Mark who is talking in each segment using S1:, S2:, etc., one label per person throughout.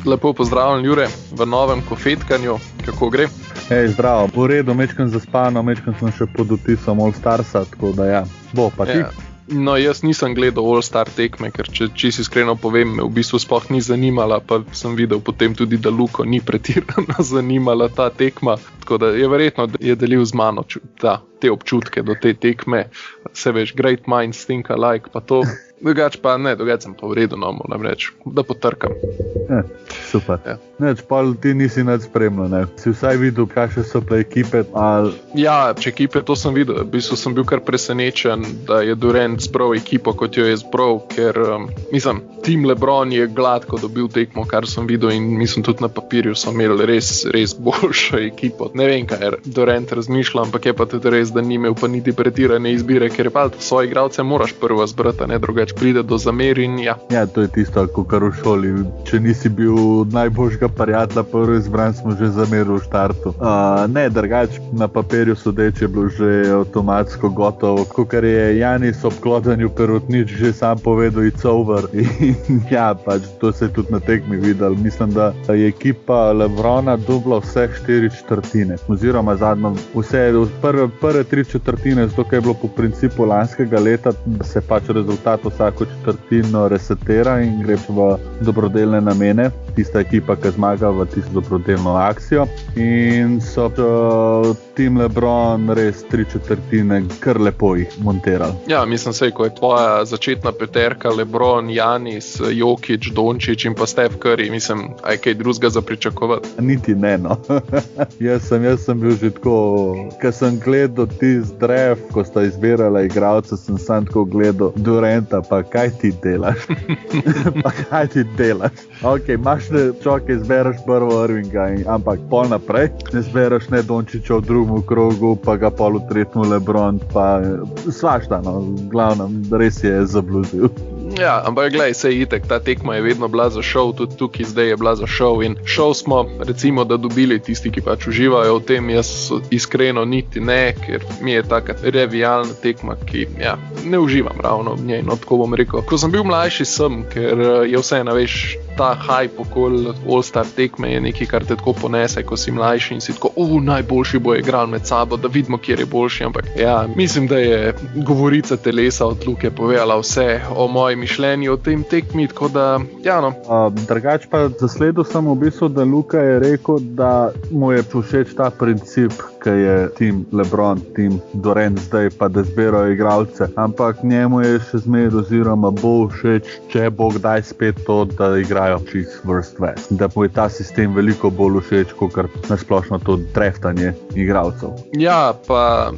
S1: Lepo pozdravljen, Jure, v novem kofetkanju. Kako gre?
S2: Hej, zdravo. V redu, mečkam zaspano, mečkam sem še pod vtisom All Starsa, tako da ja. Bo, pa ti?
S1: No, jaz nisem gledal All Star tekme, ker če čisto iskreno povem, me v bistvu sploh ni zanimala, pa sem videl potem tudi, da Luko ni pretirano zanimala ta tekma. Tako da je verjetno, da je delil z mano te občutke do te tekme. Se veš, great minds think alike, pa to. Drugače sem pa v redu, no, moram reči, da potrkam.
S2: Super. Ja. Neč, pa ti nisi nič spremljal, ne? Si vsaj videl, kakšne so pa ekipe?
S1: Ja, če ekipe, to sem videl. V bistvu sem bil kar presenečen, da je Durant zbral ekipo, kot jo je zbral, ker, Tim LeBron je gladko dobil tekmo, kar sem videl in mislim tudi na papirju so imeli res boljšo ekipo. Ne vem, kaj Durant razmišlja, ampak je pa tudi res, da ni imel pa niti pretirane izbire, ker je pa svoje igralce moraš prvo zbrati, ne drugače pride do zamer in ja.
S2: Ja, to je tisto, kar v šoli. Če nisi bil najboljšega prijatelja, prvi izbran smo že zamerili v štartu. Ne, drugače na papirju sodeč je bilo že avtomatsko gotovo. Kakor je Janis ob klodanju perutnič že sam povedal, it's over. In ja, pač to se je tudi na tekmi videl. Mislim, da je ekipa LeBrona dobila vse 4/4. Oziroma zadnjo, prve 3/4, zato kaj je bilo po principu lanskega leta, da se pač rezultat vsako četrtino resetira in gre v dobrodelne namene. Tista ekipa, ki zmaga v tisto dobrodelno akcijo. In so Tim LeBron res 3/4 kar lepo jih monterali.
S1: Ja, mislim se, ko je tvoja začetna peterka LeBron, Janis, Jokić, Dončić in pa Steph Curry, mislim, aj kaj drugega za pričakovati?
S2: Niti ne, no. Jaz sem bil že tako, ko sem gledal tisti draft, ko sta izbirala igralca, sem sam tako gledal Duranta, pa kaj ti delaš? Ok, imaš čovek, izbereš prvo Irvinga, ampak pol naprej izbereš ne Dončića v drugem krogu, pa ga pol v tretjem LeBron, pa svašta, no, glavnem, res je zabluzil.
S1: Ja, ampak glej, sej itek, ta tekma je vedno bila za šov, tudi tukaj zdaj je bila za šov in šov smo, recimo, da dobili tisti, ki pač uživajo v tem, jaz iskreno niti ne, ker mi je taka revijalna tekma, ki, ja, ne uživam ravno v njej, no, tako bom rekel. Ko sem bil mlajši ker je vseeno, veš, ta hype okoli All-Star tekme je nekaj, kar te tako ponese, ko si mlajši in si tako, najboljši bo igral med sabo, da vidimo, kjer je boljši, ampak ja, mislim, da je govorica telesa od Luke povedala vse o moji mišljenju o tem tekmi, tako da, ja, no.
S2: Drugač pa zasledil sem v bistvu, da Luka je rekel, da mu je všeč ta princip, ki je Tim LeBron, Tim Durant zdaj, pa da zbirajo igralce, ampak njemu je še zmeraj oziroma bo všeč, če bo kdaj spet to, da igrajo čist Worst West. Da mu je ta sistem veliko bolj všeč, kot nasplošno to draftanje igralcev.
S1: Ja, pa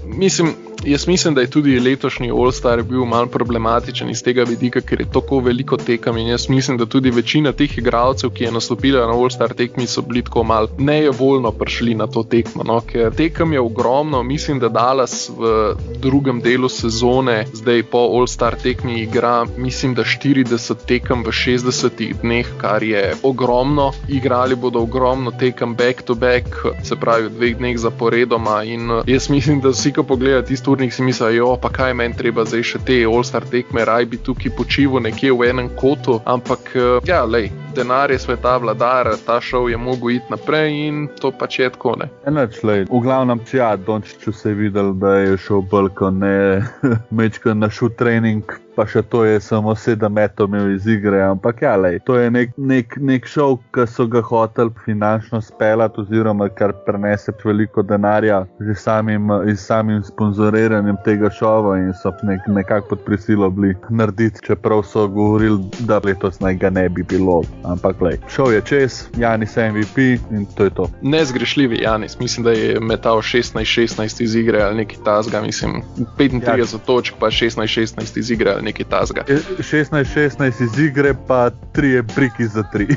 S1: jaz mislim, da je tudi letošnji All-Star bil malo problematičen iz tega vidika, ker je tako veliko tekem in jaz mislim, da tudi večina teh igralcev, ki je nastopila na All-Star tekmi, so bili tako malo nejevoljno prišli na to tekmo, no, ker tekem je ogromno, mislim, da Dallas v drugem delu sezone, zdaj po All-Star tekmi igra, mislim, da 40 tekem v 60 dneh, kar je ogromno. Igrali bodo ogromno tekem back to back, se pravi v 2 dneh zaporedoma in jaz mislim, da vsi, ko pogledajo tisti turnik, si mislijo, pa kaj meni treba zdaj še te All-Star tekme, raj bi tukaj počival nekje v enem kotu, ampak ja, lej, denar je sveta vladar, ta šov je mogel iti naprej in to pač je tako, ne.
S2: Enač, lej, v glavnem, Dončiću se je videl, da je šel bolj, ko ne mečko na shoot trening, pa še to je samo 7 metov imel iz igre, ampak ja, lej, to je nek šov, ki so ga hoteli finančno speljati, oziroma kar prenese veliko denarja že samim sponzoriranjem tega šova in so nekako pod prisilo bili narediti, čeprav so govorili, da letos naj ga ne bi bilo, ampak lej, šov je čez, Janis MVP in to je to.
S1: Nezgrešljivi Janis, mislim, da je metal 16-16 iz igre ali nekaj tazga, mislim, 35 točk pa 16-16 iz igre ali nekaj tazga.
S2: 16-16 iz igre, pa 3 briki za 3.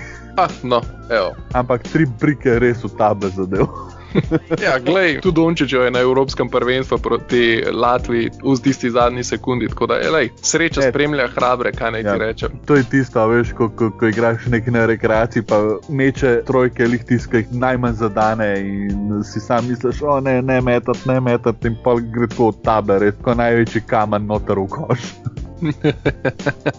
S1: No, evo.
S2: Ampak 3 brike res v table zadev.
S1: Ja, glej, tudi Dončićev je na Evropskem prvenstvu proti Latviji v tisti zadnji sekundi, tako da je, sreča spremlja hrabre, kaj naj ti rečem.
S2: To je tisto, veš, ko igraš nekaj na rekreaciji, pa meče trojke lih tiska, jih najmanj zadane in si sam misliš, ne metat in pol gre tako v tabe, ko največji kamen noter v koš.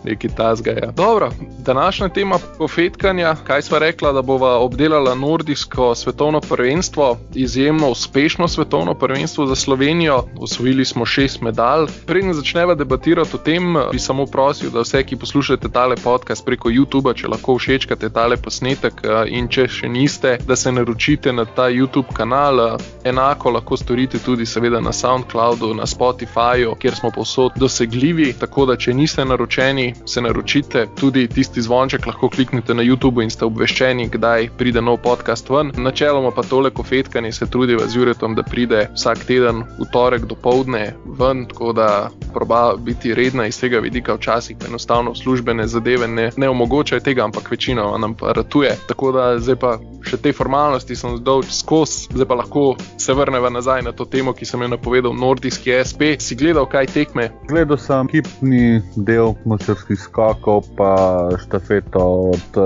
S1: Neki tazga, ja. Dobro, današnja tema pofetkanja, kaj sva rekla, da bova obdelala nordijsko svetovno prvenstvo, izjemno uspešno svetovno prvenstvo za Slovenijo, osvojili smo 6 medalj. Preden začneva debatirati o tem, bi samo prosil, da vse, ki poslušate tale podcast preko YouTubea, če lahko všečkate tale posnetek in če še niste, da se naročite na ta YouTube kanal, enako lahko storite tudi seveda na SoundCloudu, na Spotifyju, kjer smo povsod dosegljivi, tako da če niste naročeni, se naročite, tudi tisti zvonček lahko kliknite na YouTubeu in ste obveščeni, kdaj pride nov podcast ven. Načeloma pa tole kofetkanje se trudiva z Juretom, da pride vsak teden v torek dopoldne ven, tako da proba biti redna iz tega vidika, včasih enostavno službene zadeve ne omogočajo tega, ampak večina nam pa ratuje. Tako da zdaj pa še te formalnosti sem zdal skozi, zdaj pa lahko se vrneva nazaj na to temo, ki sem jo napovedal, nordijski SP. Si gledal kaj tekme?
S2: Gledal sem ekipni del smučarskih skokov pa štafeto od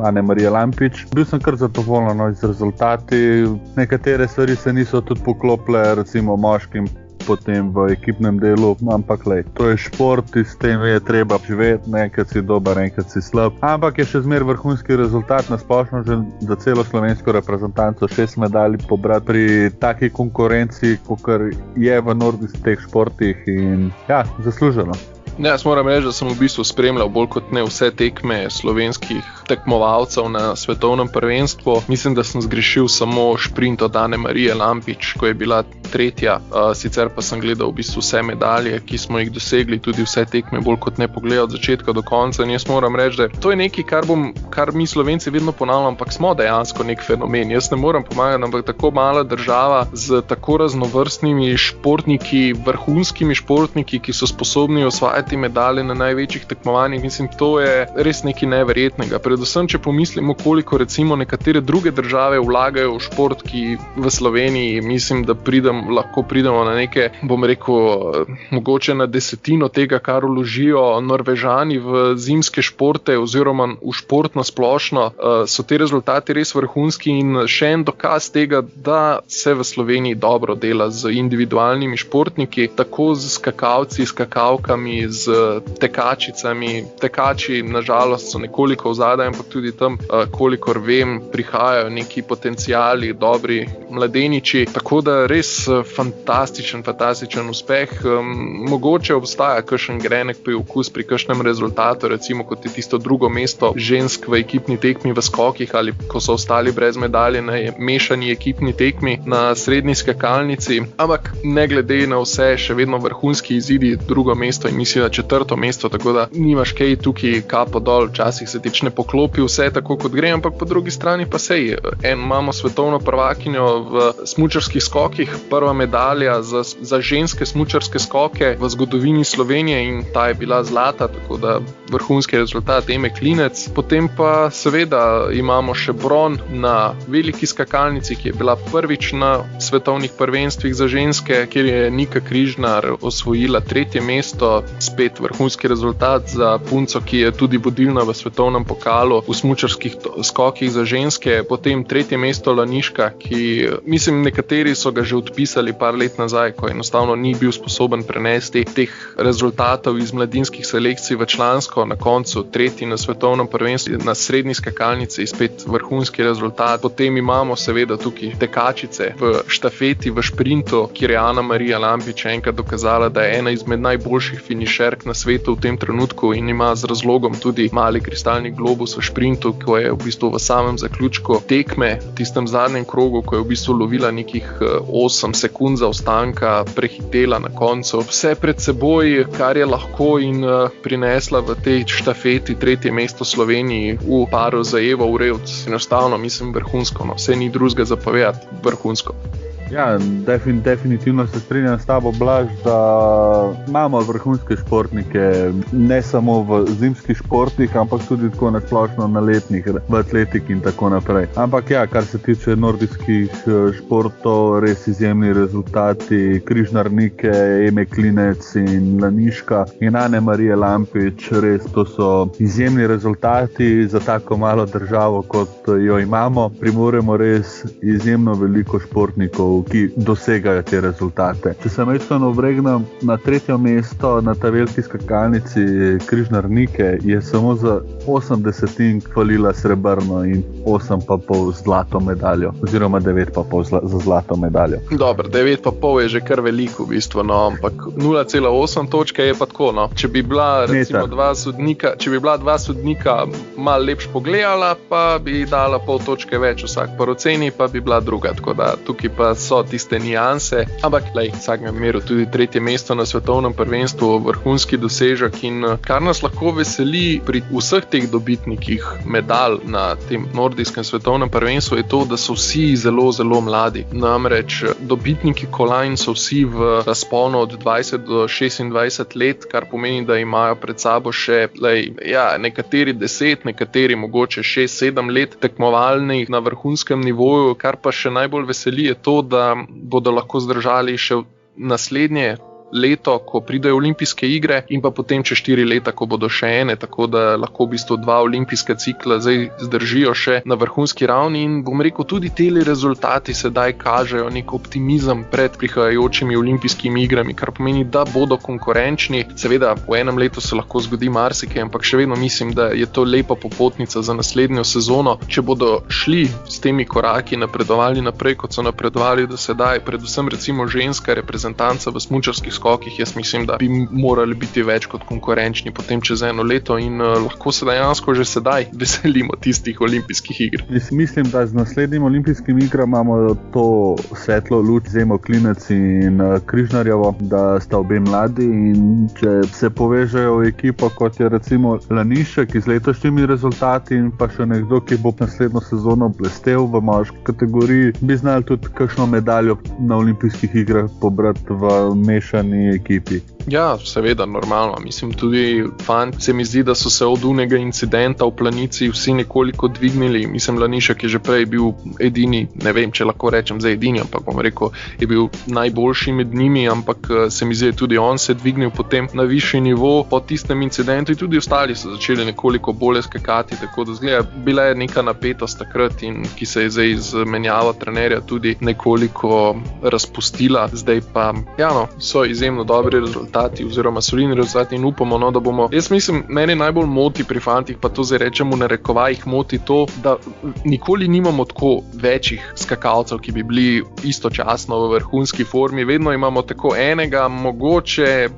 S2: Ane-Marije Lampič. Bil sem kar zadovoljen z rezultati. Nekatere stvari se niso tudi poklopile, recimo moškim potem v ekipnem delu, ampak to je šport in s tem je treba živeti, enkrat si dober, enkrat si slab. Ampak je še zmer vrhunski rezultat na splošno že za celo slovensko reprezentanco 6 medalj pobrati pri taki konkurenci, kakor je v nordijskih športih in ja, zasluženo.
S1: Ne, jaz moram reči, da sem v bistvu spremljal bolj kot ne vse tekme slovenskih tekmovalcev na svetovnem prvenstvu. Mislim, da sem zgrešil samo šprint od Ane-Marije Lampič, ko je bila tretja. Sicer pa sem gledal v bistvu vse medalje, ki smo jih dosegli, tudi vse tekme bolj kot ne pogledal od začetka do konca. In jaz moram reči, da to je nekaj, kar mi Slovenci vedno ponavljamo, ampak smo dejansko nek fenomen. Jaz ne moram pomagati, ampak tako mala država z tako raznovrstnimi športniki, vrhunskimi športniki, ki so sposobni osvajati medalje na največjih tekmovanjih, mislim, to je res nekaj neverjetnega. Predvsem, če pomislimo, koliko recimo nekatere druge države vlagajo v šport, ki v Sloveniji, mislim, da lahko pridemo na neke, bom rekel, mogoče na 10% tega, kar vložijo Norvežani v zimske športe oziroma v športno splošno, so te rezultati res vrhunski in še en dokaz tega, da se v Sloveniji dobro dela z individualnimi športniki, tako z skakalci, skakavkami, z tekačicami. Tekači nažalost so nekoliko vzadaj, ampak tudi tam, kolikor vem, prihajajo neki potenciali, dobri mladeniči, tako da res fantastičen uspeh. Mogoče obstaja kakšen grenek priokus pri kakšnem rezultatu, recimo kot je tisto drugo mesto žensk v ekipni tekmi v skokih ali ko so ostali brez medalje na mešani ekipni tekmi na srednji skakalnici, ampak ne glede na vse, še vedno vrhunski izidi, drugo mesto in mislim, da 4. mesto, tako da nimaš kaj tukaj kapo dol, včasih se tič ne poklopi vse tako kot gre, ampak po drugi strani pa imamo svetovno prvakinjo v smučarskih skokih, prva medalja za ženske smučarske skoke v zgodovini Slovenije in ta je bila zlata, tako da vrhunski rezultat Eme Klinec. Potem pa seveda imamo še bron na veliki skakalnici, ki je bila prvič na svetovnih prvenstvih za ženske, kjer je Nika Križnar osvojila 3. mesto, spet vrhunski rezultat za punco, ki je tudi vodilna v svetovnem pokalu v smučarskih skokih za ženske. Potem 3. mesto Laniška, ki mislim, nekateri so ga že odpisali par let nazaj, ko enostavno ni bil sposoben prenesti teh rezultatov iz mladinskih selekcij v člansko, na koncu 3. na svetovnem prvenstvu na srednji skakalnici, spet vrhunski rezultat. Potem imamo seveda tukaj tekačice v štafeti, v šprintu, kjer je Ana-Marija Lampič enkrat dokazala, da je ena izmed najboljših finišerk na svetu v tem trenutku in ima z razlogom tudi mali kristalni globus v šprintu, ko je v bistvu v samem zaključku tekme, v tistem zadnjem krogu, ko je v bistvu lovila nekih 8 sekund zaostanka, prehitela na koncu vse pred seboj, kar je lahko in prinesla v tej štafeti 3. mesto Sloveniji v paru za Evo Urevc. Enostavno, mislim, vrhunsko, vse ni drugega zapovedati, vrhunsko.
S2: Ja, definitivno se strinjam s tabo, Blaž, da imamo vrhunske športnike, ne samo v zimskih športih, ampak tudi tako na splošno na letnih, v atletiki in tako naprej. Ampak ja, kar se tiče nordijskih športov, res izjemni rezultati, Križnarnike, Eme Klinec in Laniška in Ane Marije Lampič, res to so izjemni rezultati za tako malo državo, kot jo imamo. Primoremo res izjemno veliko športnikov, ki dosegajo te rezultate. Če se mečkano vregnem na 3. mesto na ta veliki skakalnici Križnarnike, je samo za 80 hvalila srebrno in 8,5 zlato medaljo, oziroma 9,5 za zlato medaljo.
S1: Dobro, 9,5 je že kar veliko v bistvu, no, ampak 0,8 točke je pa tako, no. Če bi bila recimo dva sodnika malo lepš pogledala, pa bi dala pol točke več vsak po oceni, pa bi bila druga, tako da tukaj pa so tiste nianse, ampak lej, vsakem primeru tudi 3. mesto na svetovnem prvenstvu, vrhunski dosežek in kar nas lahko veseli pri vseh teh dobitnikih medalj na tem nordijskem svetovnem prvenstvu je to, da so vsi zelo, zelo mladi. Namreč dobitniki kolajn so vsi v razponu od 20 do 26 let, kar pomeni, da imajo pred sabo še nekateri 10, nekateri mogoče 6-7 let tekmovalnih na vrhunskem nivoju, kar pa še najbolj veseli je to, da bodo lahko zdržali še naslednje leto, ko pridejo olimpijske igre in pa potem čez 4 leta, ko bodo še ene, tako da lahko v bistvu 2 olimpijska cikla zdaj zdržijo še na vrhunski ravni in bom rekel, tudi teli rezultati sedaj kažejo nek optimizem pred prihajajočimi olimpijskimi igrami, kar pomeni, da bodo konkurenčni. Seveda, v enem letu se lahko zgodi marsikaj, ampak še vedno mislim, da je to lepa popotnica za naslednjo sezono. Če bodo šli s temi koraki, napredovali naprej, kot so napredovali do sedaj, predvsem recimo ženska reprezentanca v smučarskih skokih, jaz mislim, da bi morali biti več kot konkurenčni potem čez eno leto in lahko se dejansko že sedaj veselimo tistih olimpijskih iger.
S2: Mislim, da z naslednjim olimpijskim igram imamo to svetlo luč z Emo Klinec in Križnarjevo, da sta obe mladi in če se povežejo v ekipo, kot je recimo Lanišek z letošnjimi rezultati in pa še nekdo, ki bo naslednjo sezono blestel v moški kategoriji, bi znali tudi kakšno medaljo na olimpijskih igrah pobrati v mešani ekipi.
S1: Ja, seveda, normalno. Mislim, tudi se mi zdi, da so se od unega incidenta v Planici vsi nekoliko dvignili. Mislim, Lanišek je že prej bil edini, ne vem, če lahko rečem za edini, ampak bom rekel, je bil najboljši med njimi, ampak se mi zdi, tudi on se dvignil potem na višji nivo po tistem incidentu in tudi ostali so začeli nekoliko bolje skakati, tako da zgleda, bila je neka napetost takrat in ki se je zdaj z menjavo trenerja tudi nekoliko razpustila. Zdaj pa, so izjemno dobri rezultati oziroma solidni rezultati in upamo, da bomo, jaz mislim, mene najbolj moti pri fantih, pa to zdaj rečemo na narekovajih, moti to, da nikoli nimamo tako večjih skakalcev, ki bi bili istočasno v vrhunski formi, vedno imamo tako enega, mogoče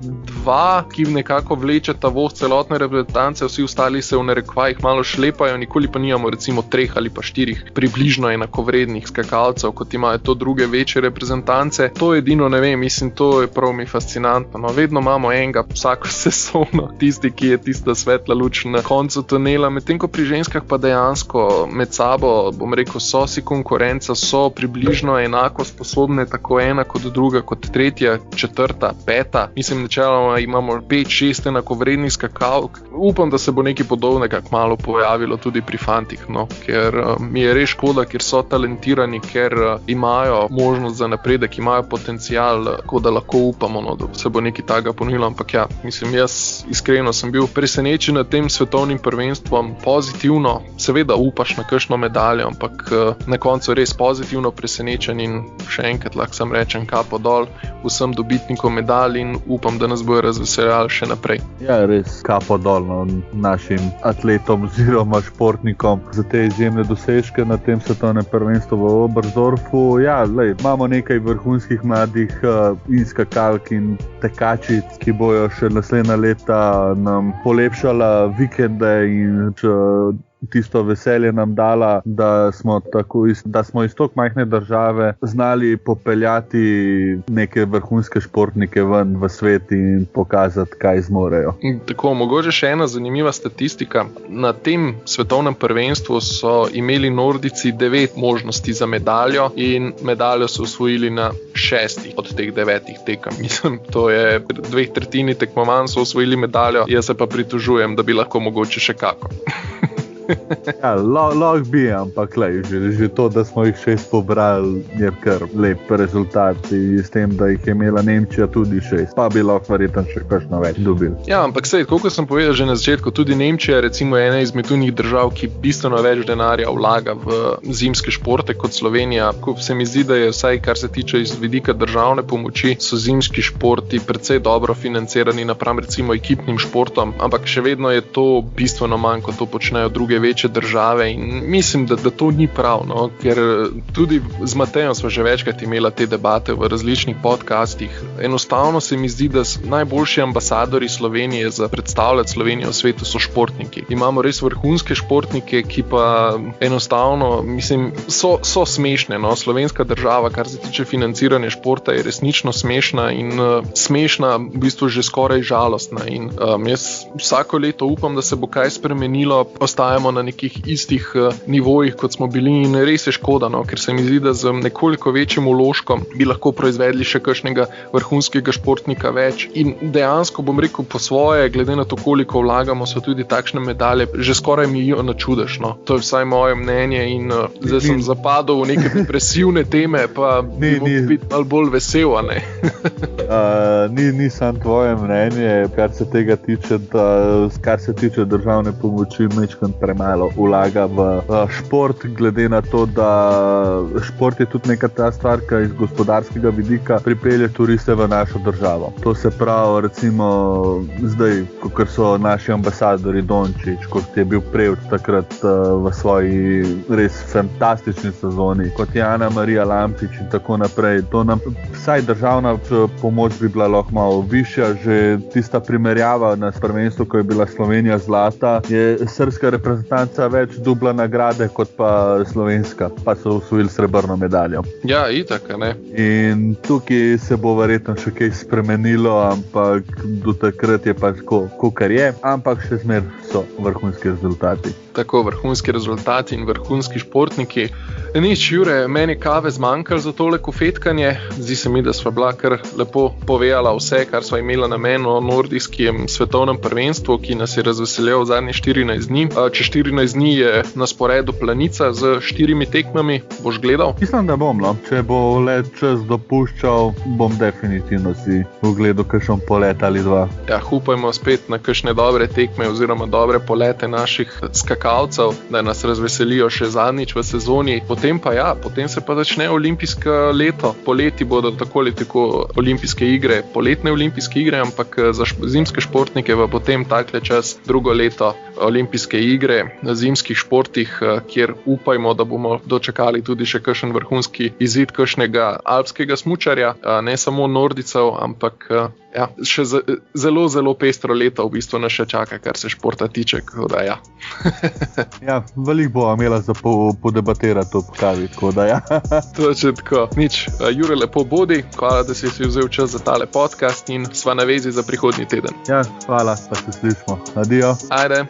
S1: 2, ki nekako vlečeta voz celotne reprezentance, vsi ostali se v narekovajih malo šlepajo, nikoli pa nimamo recimo 3 ali pa 4 približno enakovrednih skakalcev, kot imajo to druge večje reprezentance. To edino ne vem, mislim, to je prav mi fascinantno. Vedno imamo enega vsako sezono, tisti, ki je tista svetla luč na koncu tunela, medtem ko pri ženskah pa dejansko med sabo, bom rekel, so si konkurenca, so približno enako sposobne, tako ena kot druga, kot tretja, četrta, peta. Mislim, načeloma imamo 5-6 enakovrednih skakalk. Upam, da se bo nekaj podobnega kmalu pojavilo tudi pri fantih, ker mi je res škoda, ker so talentirani, ker imajo možnost za napredek, imajo potencial, tako da lahko upamo, da se bo nekaj takega ponudilo, ampak ja, mislim, jaz iskreno sem bil presenečen nad tem svetovnim prvenstvom, pozitivno, seveda upaš na kakšno medaljo, ampak na koncu res pozitivno presenečen in še enkrat lahko sam rečem kapo dol vsem dobitnikom medalj in upam, da nas bojo razveseljali še naprej. Ja,
S2: res kapo dol našim atletom oziroma športnikom za te izjemne dosežke na tem svetovnem prvenstvu v Oberstdorfu. Ja, imamo nekaj vrhunskih mladih in skakalk in tekačic, ki bojo še naslednja leta nam polepšala vikende in tisto veselje nam dala, da smo iz tako majhne države znali popeljati neke vrhunske športnike ven v svet in pokazati, kaj zmorejo.
S1: Tako, mogoče še ena zanimiva statistika. Na tem svetovnem prvenstvu so imeli Nordijci 9 možnosti za medaljo in medaljo so osvojili na 6 od teh 9 tekem. Mislim, to je 2/3 tekmovanj so osvojili medaljo, jaz se pa pritožujem, da bi lahko mogoče še kako.
S2: Ja, lahko bi, ampak že to, da smo jih 6 pobrali, je kar lep rezultat in s tem, da jih je imela Nemčija tudi 6, pa bi lahko verjetno še kakšno več dobili.
S1: Ja, ampak sej, kot sem povedal že na začetku, tudi Nemčija recimo je ena izmed unih držav, ki bistveno več denarja vlaga v zimske športe kot Slovenija. Ko se mi zdi, da je vsaj, kar se tiče iz vidika državne pomoči, so zimski športi precej dobro financirani napram recimo ekipnim športom, ampak še vedno je to bistveno manj, kot to počnejo druge večje države in mislim, da to ni prav, no? Ker tudi z Matejem smo že večkrat imela te debate v različnih podcastih. Enostavno se mi zdi, da najboljši ambasadori Slovenije za predstavljati Slovenijo v svetu so športniki. Imamo res vrhunske športnike, ki pa enostavno, mislim, so smešne, no? Slovenska država, kar se tiče financiranja športa, je resnično smešna in smešna, v bistvu že skoraj žalostna in jaz vsako leto upam, da se bo kaj spremenilo, ostajamo na nekih istih nivojih, kot smo bili in res je škoda, no, ker se mi zdi, da z nekoliko večjim vložkom bi lahko proizvedli še kakšnega vrhunskega športnika več in dejansko bom rekel po svoje, glede na to, koliko vlagamo, so tudi takšne medalje, že skoraj mi jo načudaš, no. To je vsaj moje mnenje in zdaj sem zapadel v neke depresivne teme, pa bi moral biti malo bolj vesel, a ne?
S2: Ni samo tvoje mnenje, kar se tega tiče, kar se tiče državne pomoči, mečkam premalo vlaga v šport, glede na to, da šport je tudi neka ta stvar, ki iz gospodarskega vidika pripelje turiste v našo državo. To se pravi, recimo zdaj, kot so naši ambasadori Dončić, kot je bil Prevc takrat v svoji res fantastični sezoni, kot je Ana Marija Lampič in tako naprej. To nam vsaj državna pomoč bi bila lahko malo višja, že tista primerjava na prvenstvu, ko je bila Slovenija zlata, je srbska reprezentanca več dobila nagrade kot pa slovenska, pa so osvojili srebrno medaljo.
S1: Ja, itak, ne.
S2: In tukaj se bo verjetno še kaj spremenilo, ampak do takrat je pa tako, kakor je, ampak še zmer so vrhunski rezultati.
S1: Tako, vrhunski rezultati in vrhunski športniki. Nič, Jure, meni kave zmanjkalo za tole kofetkanje. Zdi se mi, da sva bila kar lepo povedala vse, kar sva imela na meni o nordijskem svetovnem prvenstvu, ki nas je razveseljal zadnjih 14 dni. Čez 14 dni je na sporedu Planica z 4 tekmami. Boš gledal?
S2: Mislim, da bom, no. Če bo le čas dopuščal, bom definitivno si ogledal kakšen polet ali dva.
S1: Ja, upajmo spet na kakšne dobre tekme oziroma dobre polete naših skakalcev, da nas razveselijo še zadnjič v sezoni. Potem se pa začne olimpijsko leto. Poleti bodo tako olimpijske igre, poletne olimpijske igre, ampak za zimske športnike pa potem takle čas drugo leto olimpijske igre na zimskih športih, kjer upajmo, da bomo dočakali tudi še kakšen vrhunski izid kakšnega alpskega smučarja, ne samo nordijcev, ampak ja, še zelo, zelo pestro leto v bistvu nas še čaka, kar se športa tiče, da ja.
S2: Ja, veliko bo imela za podebatirati to kavi, da ja.
S1: Točno tako. Nič, Jure, lepo bodi, hvala, da si vzel čas za tale podcast in sva na vezi za prihodnji teden.
S2: Ja, hvala, pa se slišimo. Adijo.
S1: Ajde.